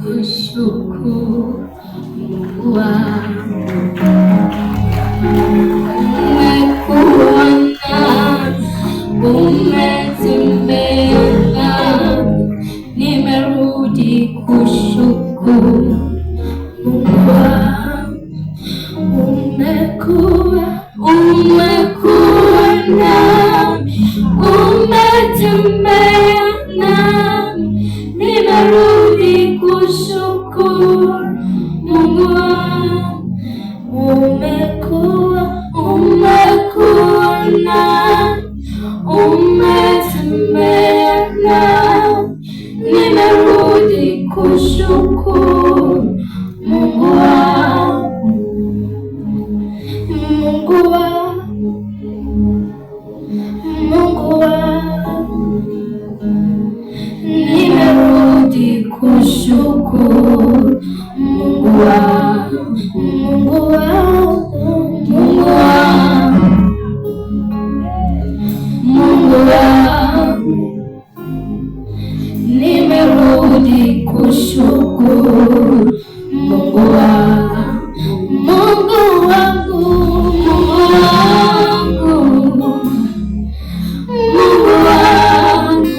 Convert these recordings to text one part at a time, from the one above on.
kushukuru Mungu wangu. Umekuwa nami, umetembea nami, nimerudi kushukuru Mungu wangu. Umekuwa nami, umetembea nami, nimerudi kushukuru Mungu wangu. Umekuwa nami, umetembea nami, nimerudi kushukuru Mungu wangu. Mungu wangu, Mungu wangu, nimerudi kushukuru Mungu wangu. Mungu wangu, Mungu wangu, Mungu wangu, nimerudi kushukuru Mungu wangu. Mungu wangu, Mungu wangu,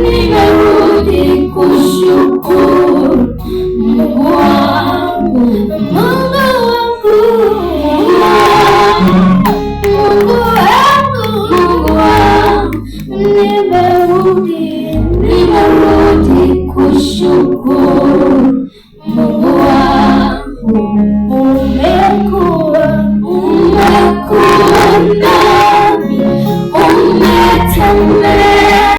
nimerudi kushukuru